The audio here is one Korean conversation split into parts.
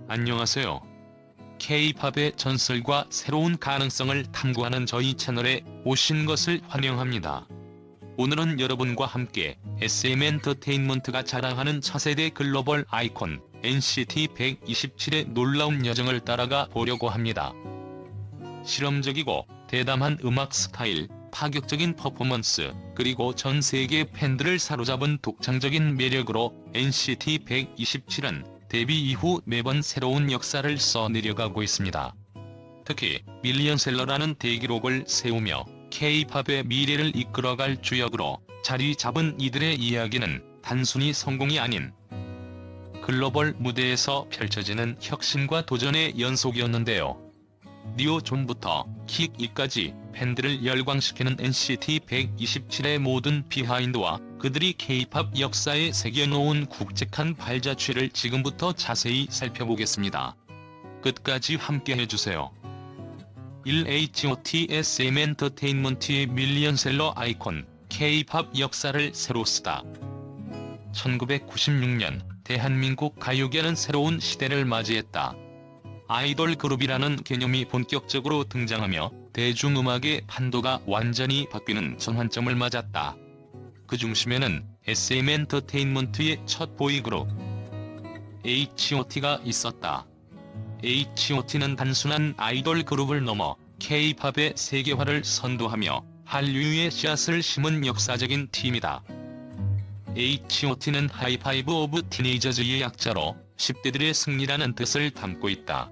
안녕하세요. K-팝의 전설과 새로운 가능성을 탐구하는 저희 채널에 오신 것을 환영합니다. 오늘은 여러분과 함께 SM엔터테인먼트가 자랑하는 차세대 글로벌 아이콘 NCT 127의 놀라운 여정을 따라가 보려고 합니다. 실험적이고 대담한 음악 스타일, 파격적인 퍼포먼스, 그리고 전 세계 팬들을 사로잡은 독창적인 매력으로 NCT 127은 데뷔 이후 매번 새로운 역사를 써내려가고 있습니다. 특히 밀리언셀러라는 대기록을 세우며 K-팝의 미래를 이끌어갈 주역으로 자리 잡은 이들의 이야기는 단순히 성공이 아닌 글로벌 무대에서 펼쳐지는 혁신과 도전의 연속이었는데요. 리오 존부터 킥2까지 팬들을 열광시키는 NCT 127의 모든 비하인드와 그들이 K-팝 역사에 새겨놓은 굵직한 발자취를 지금부터 자세히 살펴보겠습니다. 끝까지 함께해주세요. 1. H.O.T. SM엔터테인먼트의 밀리언셀러 아이콘, K-팝 역사를 새로 쓰다. 1996년 대한민국 가요계는 새로운 시대를 맞이했다. 아이돌 그룹이라는 개념이 본격적으로 등장하며 대중음악의 판도가 완전히 바뀌는 전환점을 맞았다. 그 중심에는 SM엔터테인먼트의 첫 보이그룹 H.O.T가 있었다. H.O.T는 단순한 아이돌 그룹을 넘어 K-팝의 세계화를 선도하며 한류의 씨앗을 심은 역사적인 팀이다. H.O.T는 하이파이브 오브 티네이저즈의 약자로 10대들의 승리라는 뜻을 담고 있다.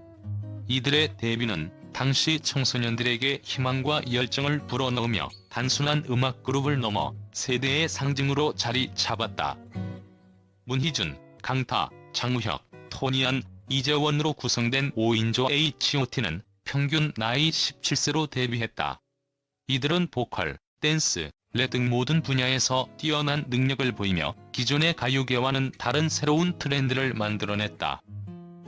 이들의 데뷔는 당시 청소년들에게 희망과 열정을 불어넣으며 단순한 음악 그룹을 넘어 세대의 상징으로 자리 잡았다. 문희준, 강타, 장우혁, 토니안, 이재원으로 구성된 5인조 H.O.T는 평균 나이 17세로 데뷔했다. 이들은 보컬, 댄스, 랩 등 모든 분야에서 뛰어난 능력을 보이며 기존의 가요계와는 다른 새로운 트렌드를 만들어냈다.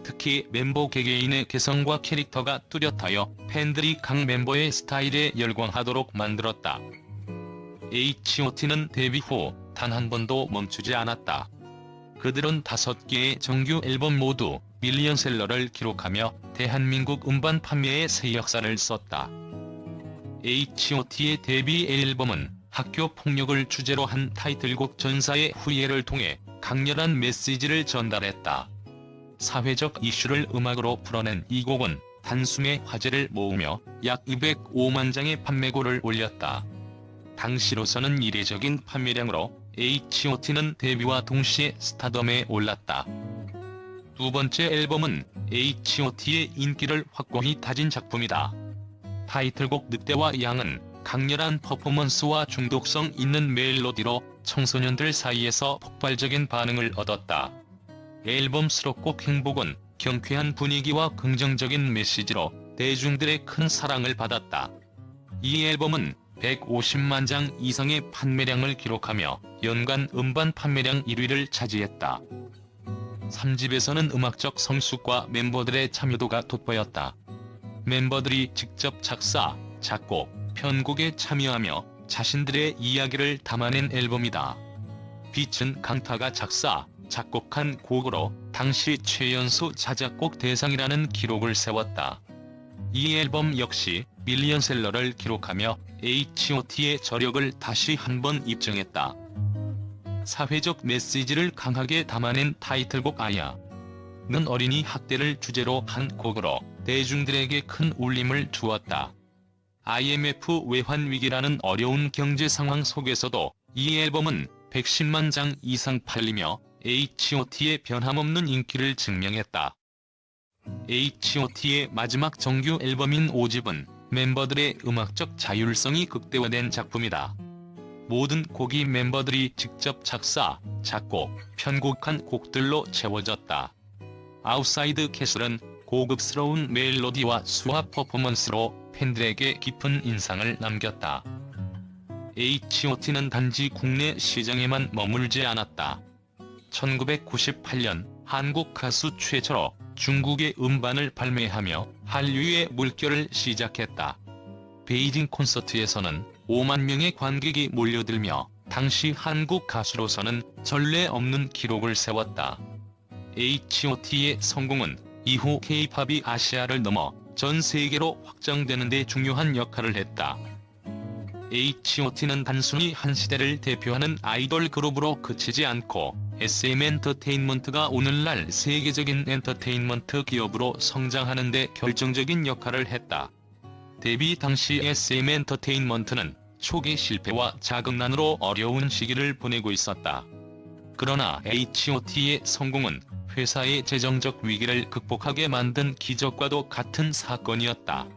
특히 멤버 개개인의 개성과 캐릭터가 뚜렷하여 팬들이 각 멤버의 스타일에 열광하도록 만들었다. H.O.T는 데뷔 후 단 한 번도 멈추지 않았다. 그들은 5개의 정규 앨범 모두 밀리언셀러를 기록하며 대한민국 음반 판매의 새 역사를 썼다. H.O.T의 데뷔 앨범은 학교 폭력을 주제로 한 타이틀곡 전사의 후예를 통해 강렬한 메시지를 전달했다. 사회적 이슈를 음악으로 풀어낸 이 곡은 단숨에 화제를 모으며 약 205만 장의 판매고를 올렸다. 당시로서는 이례적인 판매량으로 H.O.T는 데뷔와 동시에 스타덤에 올랐다. 두 번째 앨범은 H.O.T의 인기를 확고히 다진 작품이다. 타이틀곡 늑대와 양은 강렬한 퍼포먼스와 중독성 있는 멜로디로 청소년들 사이에서 폭발적인 반응을 얻었다. 앨범 수록곡 행복은 경쾌한 분위기와 긍정적인 메시지로 대중들의 큰 사랑을 받았다. 이 앨범은 150만 장 이상의 판매량을 기록하며 연간 음반 판매량 1위를 차지했다. 3집에서는 음악적 성숙과 멤버들의 참여도가 돋보였다. 멤버들이 직접 작사, 작곡, 편곡에 참여하며 자신들의 이야기를 담아낸 앨범이다. 빛은 강타가 작사, 작곡한 곡으로 당시 최연소 자작곡 대상이라는 기록을 세웠다. 이 앨범 역시 밀리언셀러를 기록하며 H.O.T의 저력을 다시 한번 입증했다. 사회적 메시지를 강하게 담아낸 타이틀곡 아야는 어린이 학대를 주제로 한 곡으로 대중들에게 큰 울림을 주었다. IMF 외환위기라는 어려운 경제 상황 속에서도 이 앨범은 110만 장 이상 팔리며 H.O.T의 변함없는 인기를 증명했다. H.O.T의 마지막 정규 앨범인 5집은 멤버들의 음악적 자율성이 극대화된 작품이다. 모든 곡이 멤버들이 직접 작사, 작곡, 편곡한 곡들로 채워졌다. 아웃사이드 캐슬은 고급스러운 멜로디와 수화 퍼포먼스로 팬들에게 깊은 인상을 남겼다. H.O.T는 단지 국내 시장에만 머물지 않았다. 1998년 한국 가수 최초로 중국의 음반을 발매하며 한류의 물결을 시작했다. 베이징 콘서트에서는 5만 명의 관객이 몰려들며 당시 한국 가수로서는 전례 없는 기록을 세웠다. H.O.T의 성공은 이후 K-팝이 아시아를 넘어 전 세계로 확장되는 데 중요한 역할을 했다. H.O.T는 단순히 한 시대를 대표하는 아이돌 그룹으로 그치지 않고 SM 엔터테인먼트가 오늘날 세계적인 엔터테인먼트 기업으로 성장하는 데 결정적인 역할을 했다. 데뷔 당시 SM 엔터테인먼트는 초기 실패와 자금난으로 어려운 시기를 보내고 있었다. 그러나 H.O.T의 성공은 회사의 재정적 위기를 극복하게 만든 기적과도 같은 사건이었다.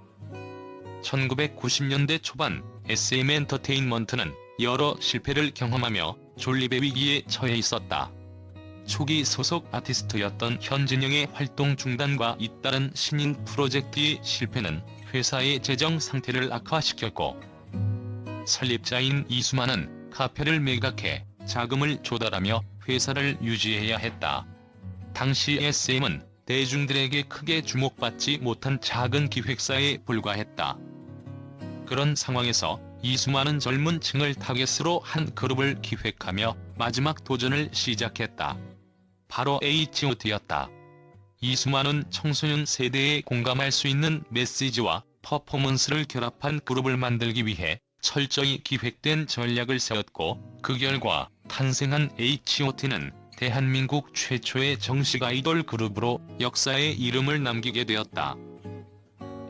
1990년대 초반 SM 엔터테인먼트는 여러 실패를 경험하며 존립의 위기에 처해 있었다. 초기 소속 아티스트였던 현진영의 활동 중단과 잇따른 신인 프로젝트의 실패는 회사의 재정 상태를 악화시켰고, 설립자인 이수만은 카페를 매각해 자금을 조달하며 회사를 유지해야 했다. 당시 SM은 대중들에게 크게 주목받지 못한 작은 기획사에 불과했다. 그런 상황에서 이수만은 젊은 층을 타겟으로 한 그룹을 기획하며 마지막 도전을 시작했다. 바로 H.O.T였다. 이수만은 청소년 세대에 공감할 수 있는 메시지와 퍼포먼스를 결합한 그룹을 만들기 위해 철저히 기획된 전략을 세웠고, 그 결과 탄생한 H.O.T는 대한민국 최초의 정식 아이돌 그룹으로 역사에 이름을 남기게 되었다.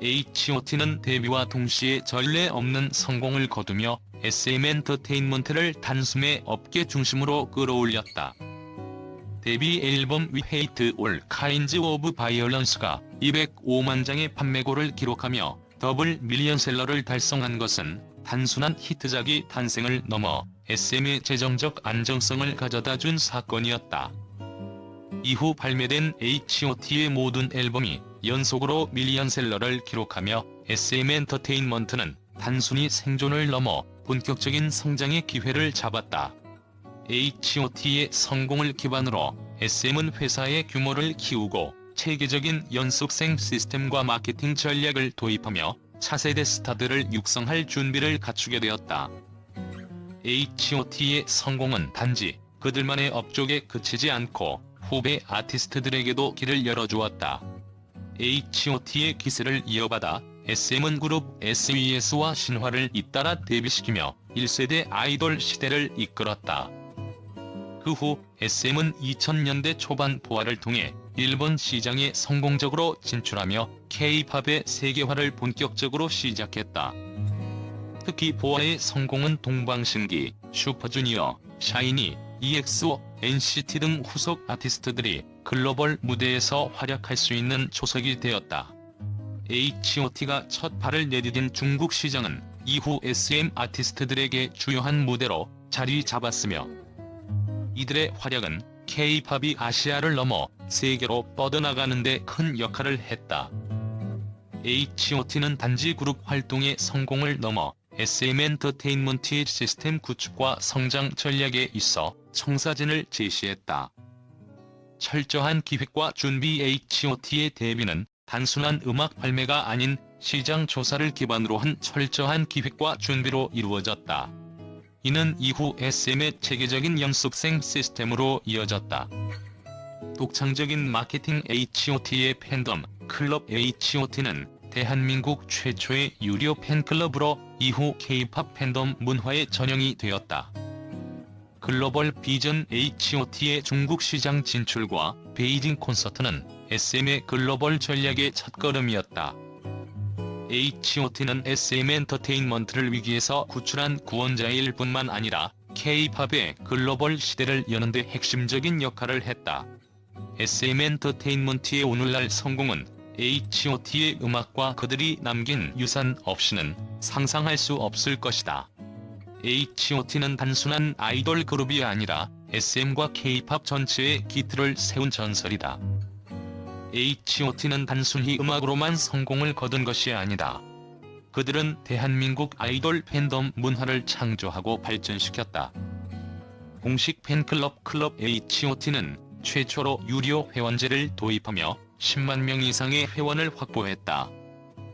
H.O.T는 데뷔와 동시에 전례 없는 성공을 거두며 SM 엔터테인먼트를 단숨에 업계 중심으로 끌어올렸다. 데뷔 앨범 We Hate All Kinds of Violence가 205만 장의 판매고를 기록하며 더블 밀리언셀러를 달성한 것은 단순한 히트작이 탄생을 넘어 SM의 재정적 안정성을 가져다준 사건이었다. 이후 발매된 H.O.T의 모든 앨범이 연속으로 밀리언셀러를 기록하며 SM 엔터테인먼트는 단순히 생존을 넘어 본격적인 성장의 기회를 잡았다. H.O.T의 성공을 기반으로 SM은 회사의 규모를 키우고 체계적인 연습생 시스템과 마케팅 전략을 도입하며 차세대 스타들을 육성할 준비를 갖추게 되었다. H.O.T의 성공은 단지 그들만의 업적에 그치지 않고 후배 아티스트들에게도 길을 열어주었다. H.O.T의 기세를 이어받아 SM은 그룹 SES와 신화를 잇따라 데뷔시키며 1세대 아이돌 시대를 이끌었다. 그 후 SM은 2000년대 초반 보아를 통해 일본 시장에 성공적으로 진출하며 K-팝의 세계화를 본격적으로 시작했다. 특히 보아의 성공은 동방신기, 슈퍼주니어, 샤이니, EXO, NCT 등 후속 아티스트들이 글로벌 무대에서 활약할 수 있는 초석이 되었다. H.O.T가 첫 발을 내디딘 중국 시장은 이후 SM 아티스트들에게 주요한 무대로 자리 잡았으며, 이들의 활약은 K-팝이 아시아를 넘어 세계로 뻗어나가는 데 큰 역할을 했다. H.O.T는 단지 그룹 활동의 성공을 넘어 SM 엔터테인먼트의 시스템 구축과 성장 전략에 있어 청사진을 제시했다. 철저한 기획과 준비. H.O.T의 데뷔는 단순한 음악 발매가 아닌 시장 조사를 기반으로 한 철저한 기획과 준비로 이루어졌다. 이는 이후 SM의 체계적인 연습생 시스템으로 이어졌다. 독창적인 마케팅. H.O.T의 팬덤, 클럽 H.O.T는 대한민국 최초의 유료 팬클럽으로 이후 K-팝 팬덤 문화의 전형이 되었다. 글로벌 비전. H.O.T의 중국 시장 진출과 베이징 콘서트는 SM의 글로벌 전략의 첫걸음이었다. H.O.T는 SM 엔터테인먼트를 위기에서 구출한 구원자일 뿐만 아니라 K-팝의 글로벌 시대를 여는 데 핵심적인 역할을 했다. SM 엔터테인먼트의 오늘날 성공은 H.O.T의 음악과 그들이 남긴 유산 없이는 상상할 수 없을 것이다. H.O.T는 단순한 아이돌 그룹이 아니라 SM과 K-팝 전체의 기틀을 세운 전설이다. H.O.T는 단순히 음악으로만 성공을 거둔 것이 아니다. 그들은 대한민국 아이돌 팬덤 문화를 창조하고 발전시켰다. 공식 팬클럽 클럽 H.O.T는 최초로 유료 회원제를 도입하며 10만 명 이상의 회원을 확보했다.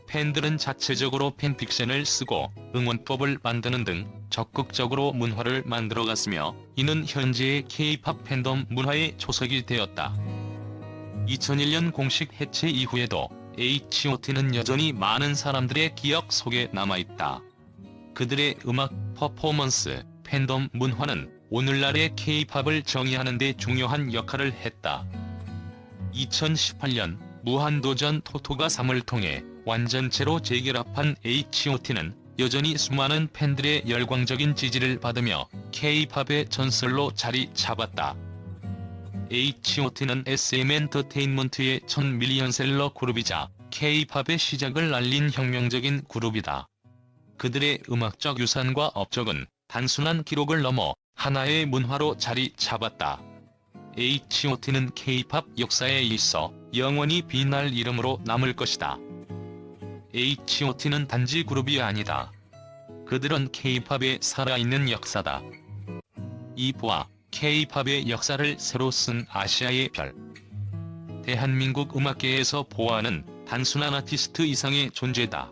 팬들은 자체적으로 팬픽션을 쓰고 응원법을 만드는 등 적극적으로 문화를 만들어갔으며, 이는 현재의 K-팝 팬덤 문화의 초석이 되었다. 2001년 공식 해체 이후에도 H.O.T는 여전히 많은 사람들의 기억 속에 남아있다. 그들의 음악, 퍼포먼스, 팬덤 문화는 오늘날의 K-팝을 정의하는 데 중요한 역할을 했다. 2018년 무한도전 토토가 3을 통해 완전체로 재결합한 H.O.T는 여전히 수많은 팬들의 열광적인 지지를 받으며 K-팝의 전설로 자리 잡았다. H.O.T는 SM 엔터테인먼트의 첫 밀리언셀러 그룹이자 K-팝의 시작을 알린 혁명적인 그룹이다. 그들의 음악적 유산과 업적은 단순한 기록을 넘어 하나의 문화로 자리 잡았다. H.O.T는 K-팝 역사에 있어 영원히 빛날 이름으로 남을 것이다. H.O.T는 단지 그룹이 아니다. 그들은 K-팝의 살아있는 역사다. 이 보아, K-팝의 역사를 새로 쓴 아시아의 별. 대한민국 음악계에서 보아는 단순한 아티스트 이상의 존재다.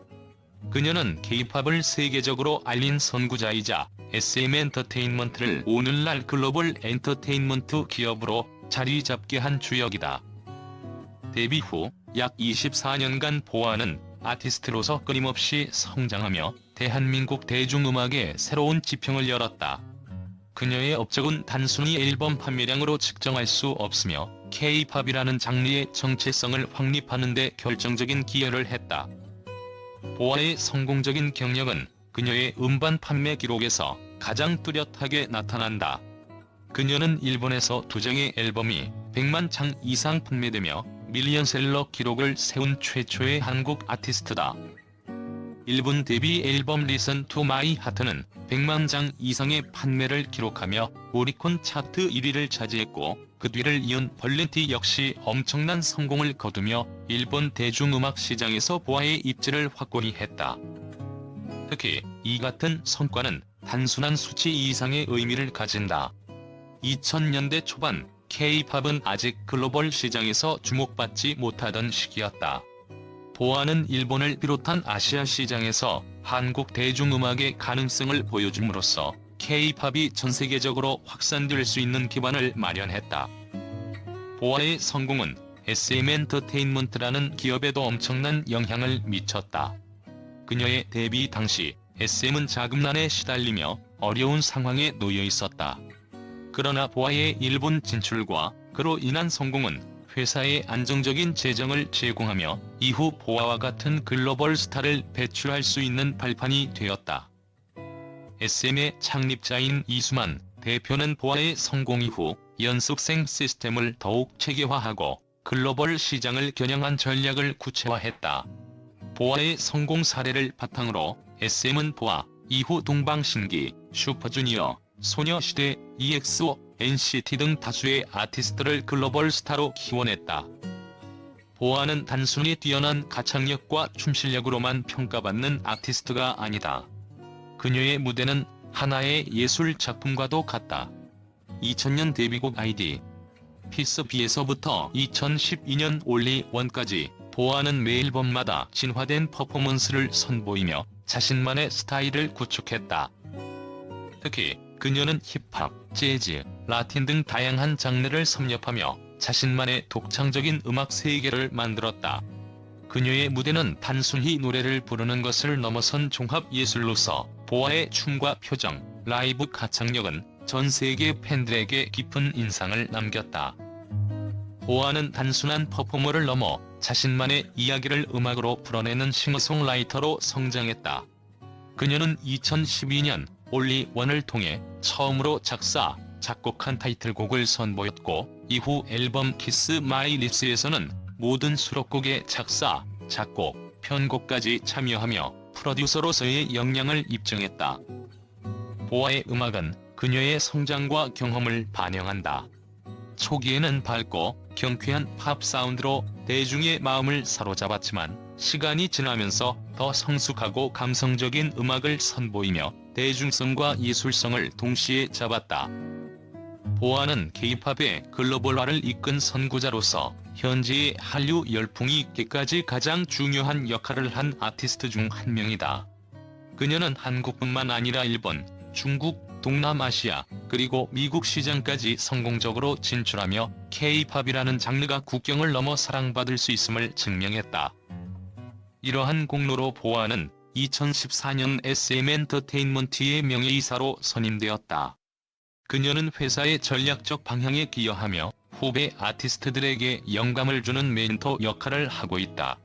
그녀는 K-팝을 세계적으로 알린 선구자이자 SM 엔터테인먼트를 오늘날 글로벌 엔터테인먼트 기업으로 자리 잡게 한 주역이다. 데뷔 후 약 24년간 보아는 아티스트로서 끊임없이 성장하며 대한민국 대중음악에 새로운 지평을 열었다. 그녀의 업적은 단순히 앨범 판매량으로 측정할 수 없으며 K-팝이라는 장르의 정체성을 확립하는 데 결정적인 기여를 했다. 보아의 성공적인 경력은 그녀의 음반 판매 기록에서 가장 뚜렷하게 나타난다. 그녀는 일본에서 2장의 앨범이 100만 장 이상 판매되며 밀리언셀러 기록을 세운 최초의 한국 아티스트다. 일본 데뷔 앨범 Listen to My Heart는 100만 장 이상의 판매를 기록하며 오리콘 차트 1위를 차지했고 그 뒤를 이은 벌렌티 역시 엄청난 성공을 거두며 일본 대중음악 시장에서 보아의 입지를 확고히 했다. 특히 이 같은 성과는 단순한 수치 이상의 의미를 가진다. 2000년대 초반 K-팝은 아직 글로벌 시장에서 주목받지 못하던 시기였다. 보아는 일본을 비롯한 아시아 시장에서 한국 대중음악의 가능성을 보여줌으로써 K-팝이 전세계적으로 확산될 수 있는 기반을 마련했다. 보아의 성공은 SM 엔터테인먼트라는 기업에도 엄청난 영향을 미쳤다. 그녀의 데뷔 당시 SM은 자금난에 시달리며 어려운 상황에 놓여 있었다. 그러나 보아의 일본 진출과 그로 인한 성공은 회사에 안정적인 재정을 제공하며 이후 보아와 같은 글로벌 스타를 배출할 수 있는 발판이 되었다. SM의 창립자인 이수만 대표는 보아의 성공 이후 연습생 시스템을 더욱 체계화하고 글로벌 시장을 겨냥한 전략을 구체화했다. 보아의 성공 사례를 바탕으로 SM은 보아, 이후 동방신기, 슈퍼주니어, 소녀시대, EXO, NCT 등 다수의 아티스트를 글로벌 스타로 키워냈다. 보아는 단순히 뛰어난 가창력과 춤 실력으로만 평가받는 아티스트가 아니다. 그녀의 무대는 하나의 예술 작품과도 같다. 2000년 데뷔곡 ID Piece B에서부터 2012년 Only One까지 보아는 매 앨범마다 진화된 퍼포먼스를 선보이며 자신만의 스타일을 구축했다. 특히 그녀는 힙합, 재즈, 라틴 등 다양한 장르를 섭렵하며 자신만의 독창적인 음악 세계를 만들었다. 그녀의 무대는 단순히 노래를 부르는 것을 넘어선 종합예술로서 보아의 춤과 표정, 라이브 가창력은 전 세계 팬들에게 깊은 인상을 남겼다. 보아는 단순한 퍼포머를 넘어 자신만의 이야기를 음악으로 풀어내는 싱어송라이터로 성장했다. 그녀는 2012년 Only One을 통해 처음으로 작사, 작곡한 타이틀곡을 선보였고 이후 앨범 Kiss My Lips에서는 모든 수록곡의 작사, 작곡, 편곡까지 참여하며 프로듀서로서의 역량을 입증했다. 보아의 음악은 그녀의 성장과 경험을 반영한다. 초기에는 밝고 경쾌한 팝 사운드로 대중의 마음을 사로잡았지만 시간이 지나면서 더 성숙하고 감성적인 음악을 선보이며 대중성과 예술성을 동시에 잡았다. 보아는 K-팝의 글로벌화를 이끈 선구자로서 현재의 한류 열풍이 있기까지 가장 중요한 역할을 한 아티스트 중 한 명이다. 그녀는 한국뿐만 아니라 일본, 중국, 동남아시아 그리고 미국 시장까지 성공적으로 진출하며 K-팝이라는 장르가 국경을 넘어 사랑받을 수 있음을 증명했다. 이러한 공로로 보아는 2014년 SM 엔터테인먼트의 명예이사로 선임되었다. 그녀는 회사의 전략적 방향에 기여하며 후배 아티스트들에게 영감을 주는 멘토 역할을 하고 있다.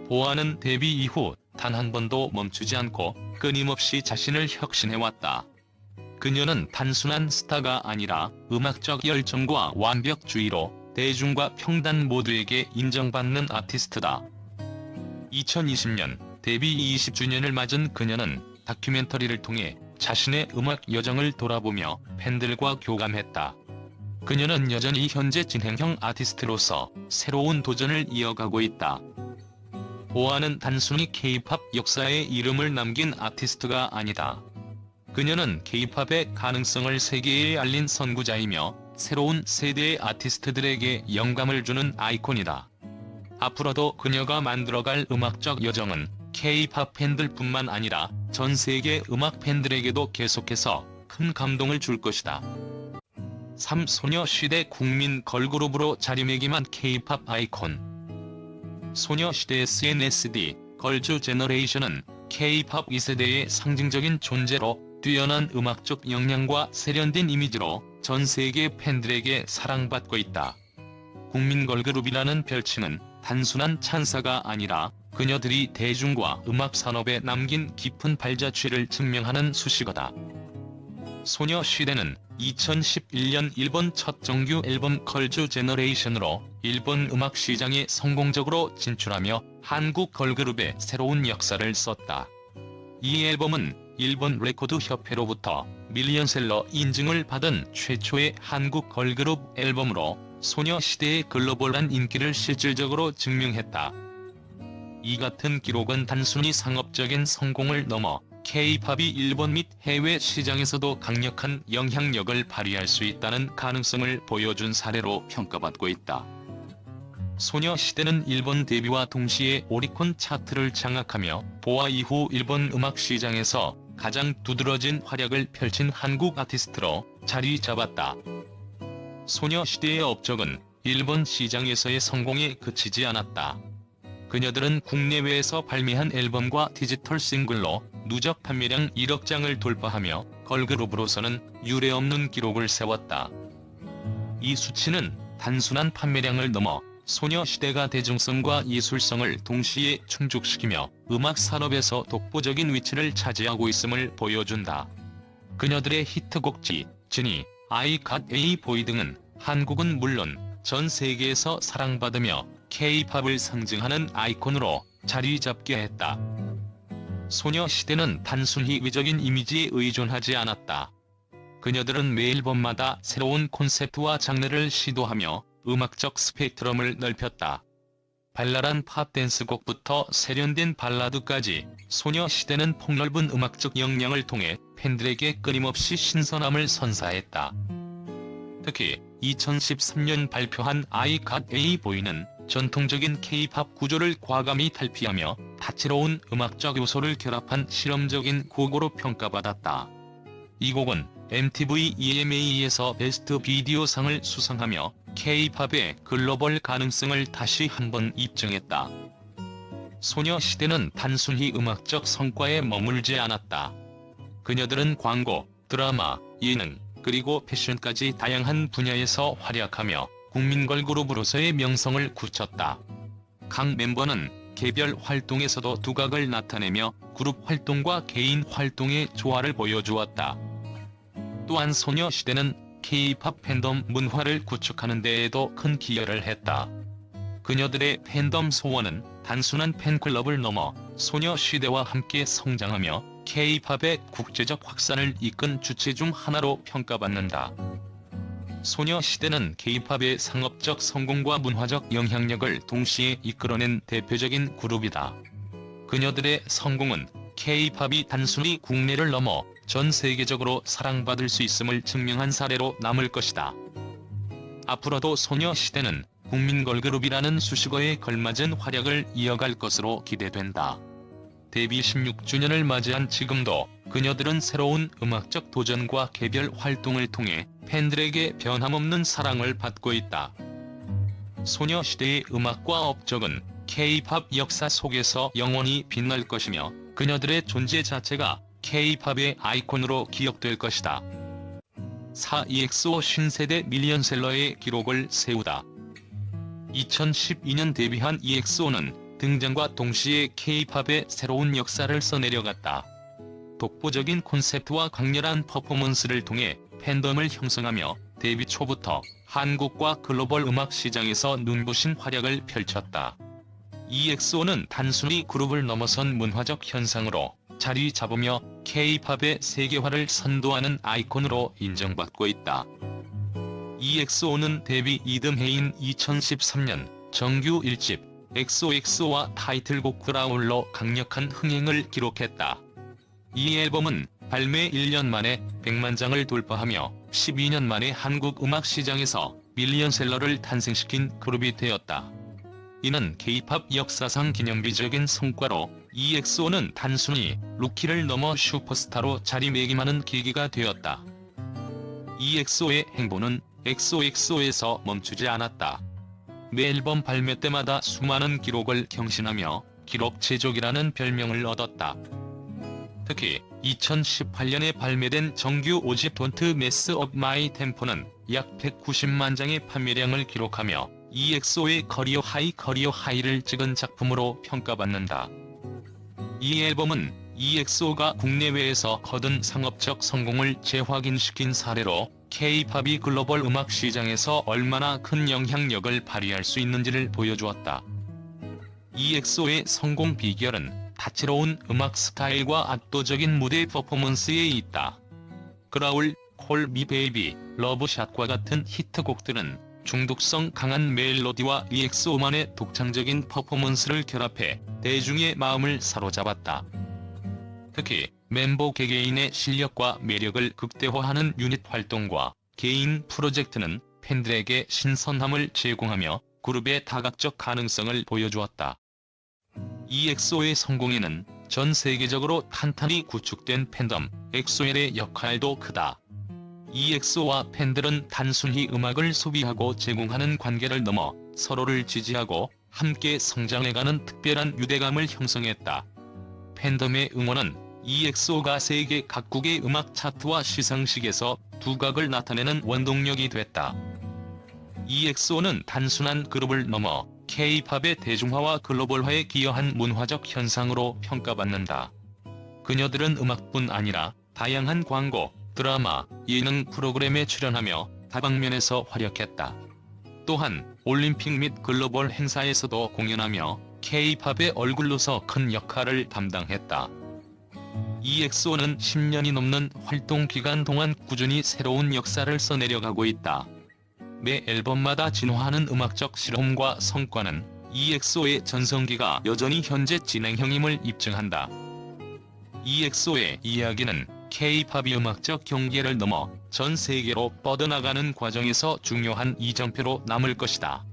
보아는 데뷔 이후 단 한 번도 멈추지 않고 끊임없이 자신을 혁신해왔다. 그녀는 단순한 스타가 아니라 음악적 열정과 완벽주의로 대중과 평단 모두에게 인정받는 아티스트다. 2020년 데뷔 20주년을 맞은 그녀는 다큐멘터리를 통해 자신의 음악 여정을 돌아보며 팬들과 교감했다. 그녀는 여전히 현재 진행형 아티스트로서 새로운 도전을 이어가고 있다. 보아는 단순히 K-팝 역사에 이름을 남긴 아티스트가 아니다. 그녀는 K-팝의 가능성을 세계에 알린 선구자이며 새로운 세대의 아티스트들에게 영감을 주는 아이콘이다. 앞으로도 그녀가 만들어갈 음악적 여정은 K-팝 팬들뿐만 아니라 전 세계 음악 팬들에게도 계속해서 큰 감동을 줄 것이다. 3. 소녀시대 국민 걸그룹으로 자리매김한 K-팝 아이콘. 소녀시대 SNSD, 걸즈 제너레이션은 K-팝 2세대의 상징적인 존재로 뛰어난 음악적 역량과 세련된 이미지로 전 세계 팬들에게 사랑받고 있다. 국민 걸그룹이라는 별칭은 단순한 찬사가 아니라 그녀들이 대중과 음악 산업에 남긴 깊은 발자취를 증명하는 수식어다. 소녀시대는 2011년 일본 첫 정규 앨범 걸즈 제너레이션으로 일본 음악 시장에 성공적으로 진출하며 한국 걸그룹의 새로운 역사를 썼다. 이 앨범은 일본 레코드 협회로부터 밀리언셀러 인증을 받은 최초의 한국 걸그룹 앨범으로 소녀시대의 글로벌한 인기를 실질적으로 증명했다. 이 같은 기록은 단순히 상업적인 성공을 넘어 K-팝이 일본 및 해외 시장에서도 강력한 영향력을 발휘할 수 있다는 가능성을 보여준 사례로 평가받고 있다. 소녀시대는 일본 데뷔와 동시에 오리콘 차트를 장악하며 보아 이후 일본 음악 시장에서 가장 두드러진 활약을 펼친 한국 아티스트로 자리 잡았다. 소녀시대의 업적은 일본 시장에서의 성공에 그치지 않았다. 그녀들은 국내외에서 발매한 앨범과 디지털 싱글로 누적 판매량 1억 장을 돌파하며 걸그룹으로서는 유례없는 기록을 세웠다. 이 수치는 단순한 판매량을 넘어 소녀시대가 대중성과 예술성을 동시에 충족시키며 음악 산업에서 독보적인 위치를 차지하고 있음을 보여준다. 그녀들의 히트곡 지니, I Got A Boy 등은 한국은 물론 전 세계에서 사랑받으며 K-팝을 상징하는 아이콘으로 자리 잡게 했다. 소녀시대는 단순히 외적인 이미지에 의존하지 않았다. 그녀들은 매 앨범마다 새로운 콘셉트와 장르를 시도하며 음악적 스펙트럼을 넓혔다. 발랄한 팝 댄스곡부터 세련된 발라드까지 소녀시대는 폭넓은 음악적 역량을 통해 팬들에게 끊임없이 신선함을 선사했다. 특히 2013년 발표한 I Got A Boy는 전통적인 K-팝 구조를 과감히 탈피하며 다채로운 음악적 요소를 결합한 실험적인 곡으로 평가받았다. 이 곡은 MTV EMA에서 베스트 비디오상을 수상하며 K-팝의 글로벌 가능성을 다시 한번 입증했다. 소녀시대는 단순히 음악적 성과에 머물지 않았다. 그녀들은 광고, 드라마, 예능, 그리고 패션까지 다양한 분야에서 활약하며 국민 걸그룹으로서의 명성을 굳혔다. 각 멤버는 개별 활동에서도 두각을 나타내며 그룹 활동과 개인 활동의 조화를 보여주었다. 또한 소녀시대는 K-팝 팬덤 문화를 구축하는 데에도 큰 기여를 했다. 그녀들의 팬덤 소원은 단순한 팬클럽을 넘어 소녀시대와 함께 성장하며 K-팝의 국제적 확산을 이끈 주체 중 하나로 평가받는다. 소녀시대는 K-팝의 상업적 성공과 문화적 영향력을 동시에 이끌어낸 대표적인 그룹이다. 그녀들의 성공은 K-팝이 단순히 국내를 넘어 전 세계적으로 사랑받을 수 있음을 증명한 사례로 남을 것이다. 앞으로도 소녀시대는 국민 걸그룹이라는 수식어에 걸맞은 활약을 이어갈 것으로 기대된다. 데뷔 16주년을 맞이한 지금도 그녀들은 새로운 음악적 도전과 개별 활동을 통해 팬들에게 변함없는 사랑을 받고 있다. 소녀시대의 음악과 업적은 K-팝 역사 속에서 영원히 빛날 것이며 그녀들의 존재 자체가 K-팝의 아이콘으로 기억될 것이다. 4. EXO 신세대 밀리언셀러의 기록을 세우다. 2012년 데뷔한 EXO는 등장과 동시에 K-팝의 새로운 역사를 써내려갔다. 독보적인 콘셉트와 강렬한 퍼포먼스를 통해 팬덤을 형성하며 데뷔 초부터 한국과 글로벌 음악 시장에서 눈부신 활약을 펼쳤다. EXO는 단순히 그룹을 넘어선 문화적 현상으로 자리 잡으며 K-팝의 세계화를 선도하는 아이콘으로 인정받고 있다. EXO는 데뷔 이듬해인 2013년 정규 1집 엑소엑소와 타이틀곡 그라울로 강력한 흥행을 기록했다. 이 앨범은 발매 1년 만에 100만 장을 돌파하며 12년 만에 한국 음악 시장에서 밀리언셀러를 탄생시킨 그룹이 되었다. 이는 K-팝 역사상 기념비적인 성과로 EXO는 단순히 루키를 넘어 슈퍼스타로 자리매김하는 계기가 되었다. EXO의 행보는 엑소엑소에서 멈추지 않았다. 매 앨범 발매 때마다 수많은 기록을 경신하며 기록 제조기라는 별명을 얻었다. 특히 2018년에 발매된 정규 5집 Don't Mess Up My Tempo는 약 190만 장의 판매량을 기록하며 EXO의 커리어 하이를 찍은 작품으로 평가받는다. 이 앨범은 EXO가 국내외에서 거둔 상업적 성공을 재확인시킨 사례로 K-팝이 글로벌 음악 시장에서 얼마나 큰 영향력을 발휘할 수 있는지를 보여주었다. EXO의 성공 비결은 다채로운 음악 스타일과 압도적인 무대 퍼포먼스에 있다. 그라울, 콜 미 베이비, 러브샷과 같은 히트곡들은 중독성 강한 멜로디와 EXO만의 독창적인 퍼포먼스를 결합해 대중의 마음을 사로잡았다. 특히 멤버 개개인의 실력과 매력을 극대화하는 유닛 활동과 개인 프로젝트는 팬들에게 신선함을 제공하며 그룹의 다각적 가능성을 보여주었다. EXO의 성공에는 전 세계적으로 탄탄히 구축된 팬덤, 엑소엘의 역할도 크다. EXO와 팬들은 단순히 음악을 소비하고 제공하는 관계를 넘어 서로를 지지하고 함께 성장해가는 특별한 유대감을 형성했다. 팬덤의 응원은 EXO가 세계 각국의 음악 차트와 시상식에서 두각을 나타내는 원동력이 됐다. EXO는 단순한 그룹을 넘어 K-팝의 대중화와 글로벌화에 기여한 문화적 현상으로 평가받는다. 그녀들은 음악뿐 아니라 다양한 광고, 드라마, 예능 프로그램에 출연하며 다방면에서 활약했다. 또한 올림픽 및 글로벌 행사에서도 공연하며 K-팝의 얼굴로서 큰 역할을 담당했다. EXO는 10년이 넘는 활동 기간 동안 꾸준히 새로운 역사를 써내려가고 있다. 매 앨범마다 진화하는 음악적 실험과 성과는 EXO의 전성기가 여전히 현재 진행형임을 입증한다. EXO의 이야기는 K-팝이 음악적 경계를 넘어 전 세계로 뻗어나가는 과정에서 중요한 이정표로 남을 것이다.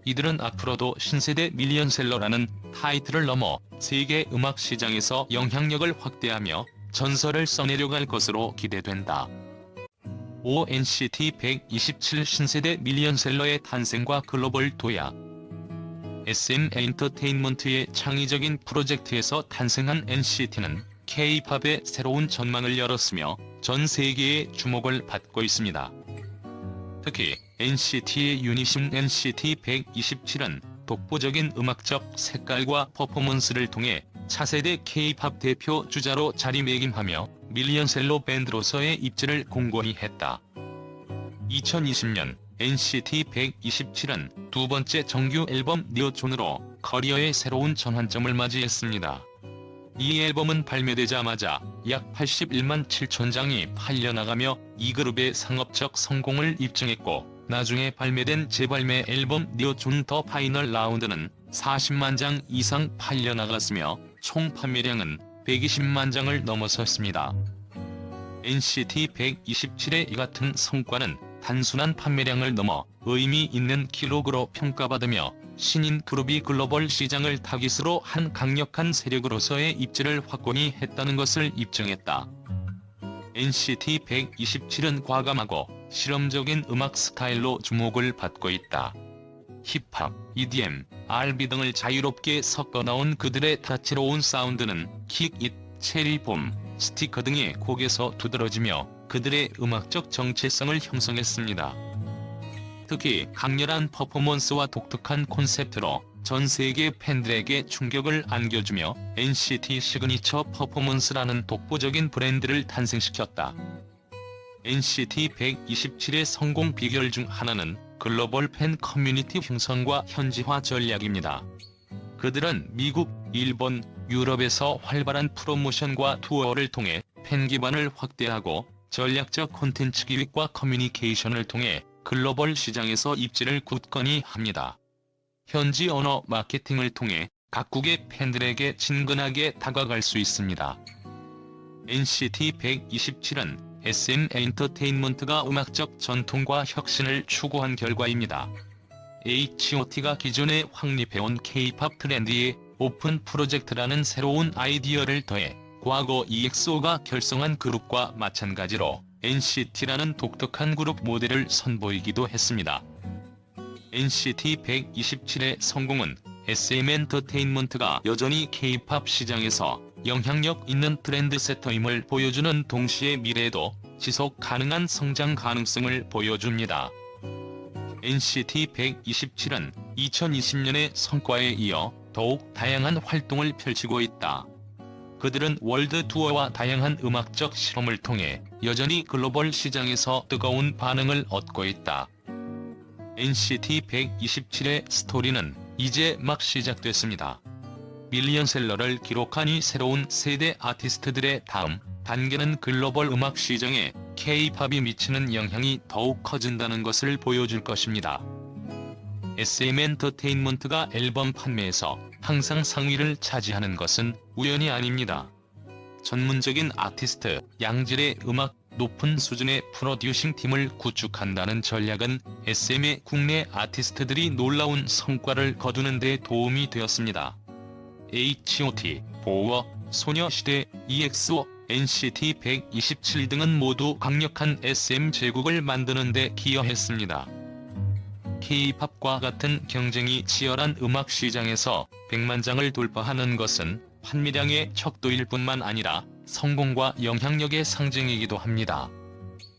이들은 앞으로도 신세대 밀리언셀러라는 타이틀을 넘어 세계 음악 시장에서 영향력을 확대하며 전설을 써내려갈 것으로 기대된다. 5. NCT 127 신세대 밀리언셀러의 탄생과 글로벌 도약. SM 엔터테인먼트의 창의적인 프로젝트에서 탄생한 NCT는 K-팝의 새로운 전망을 열었으며 전 세계의 주목을 받고 있습니다. 특히 NCT의 유닛인 NCT 127은 독보적인 음악적 색깔과 퍼포먼스를 통해 차세대 K-팝 대표 주자로 자리매김하며 밀리언셀러 밴드로서의 입지를 공고히 했다. 2020년 NCT 127은 두 번째 정규 앨범 니오존으로 커리어의 새로운 전환점을 맞이했습니다. 이 앨범은 발매되자마자 약 81만 7천 장이 팔려나가며 이 그룹의 상업적 성공을 입증했고, 나중에 발매된 재발매 앨범 니오존 더 파이널 라운드는 40만 장 이상 팔려나갔으며 총 판매량은 120만 장을 넘어섰습니다. NCT 127의 이 같은 성과는 단순한 판매량을 넘어 의미 있는 기록으로 평가받으며 신인 그룹이 글로벌 시장을 타깃으로 한 강력한 세력으로서의 입지를 확고히 했다는 것을 입증했다. NCT 127은 과감하고 실험적인 음악 스타일로 주목을 받고 있다. 힙합, EDM, R&B 등을 자유롭게 섞어 넣은 그들의 다채로운 사운드는 킥 잇, 체리봄, 스티커 등의 곡에서 두드러지며 그들의 음악적 정체성을 형성했습니다. 특히 강렬한 퍼포먼스와 독특한 콘셉트로 전 세계 팬들에게 충격을 안겨주며 NCT 시그니처 퍼포먼스라는 독보적인 브랜드를 탄생시켰다. NCT 127의 성공 비결 중 하나는 글로벌 팬 커뮤니티 형성과 현지화 전략입니다. 그들은 미국, 일본, 유럽에서 활발한 프로모션과 투어를 통해 팬 기반을 확대하고 전략적 콘텐츠 기획과 커뮤니케이션을 통해 글로벌 시장에서 입지를 굳건히 합니다. 현지 언어 마케팅을 통해 각국의 팬들에게 친근하게 다가갈 수 있습니다. NCT 127은 SM 엔터테인먼트가 음악적 전통과 혁신을 추구한 결과입니다. H.O.T가 기존에 확립해온 K-팝 트렌드에 오픈 프로젝트라는 새로운 아이디어를 더해 과거 EXO가 결성한 그룹과 마찬가지로 NCT라는 독특한 그룹 모델을 선보이기도 했습니다. NCT 127의 성공은 SM 엔터테인먼트가 여전히 K-팝 시장에서 영향력 있는 트렌드세터임을 보여주는 동시에 미래에도 지속 가능한 성장 가능성을 보여줍니다. NCT 127은 2020년의 성과에 이어 더욱 다양한 활동을 펼치고 있다. 그들은 월드 투어와 다양한 음악적 실험을 통해 여전히 글로벌 시장에서 뜨거운 반응을 얻고 있다. NCT 127의 스토리는 이제 막 시작됐습니다. 밀리언셀러를 기록한 이 새로운 세대 아티스트들의 다음 단계는 글로벌 음악 시장에 K-팝이 미치는 영향이 더욱 커진다는 것을 보여줄 것입니다. SM 엔터테인먼트가 앨범 판매에서 항상 상위를 차지하는 것은 우연이 아닙니다. 전문적인 아티스트, 양질의 음악, 높은 수준의 프로듀싱 팀을 구축한다는 전략은 SM의 국내 아티스트들이 놀라운 성과를 거두는 데 도움이 되었습니다. H.O.T, 보워, 소녀시대, EXO, NCT 127 등은 모두 강력한 SM 제국을 만드는 데 기여했습니다. K-팝과 같은 경쟁이 치열한 음악 시장에서 100만 장을 돌파하는 것은 판매량의 척도일 뿐만 아니라 성공과 영향력의 상징이기도 합니다.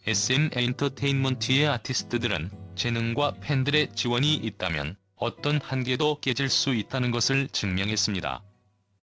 SM 엔터테인먼트의 아티스트들은 재능과 팬들의 지원이 있다면 어떤 한계도 깨질 수 있다는 것을 증명했습니다.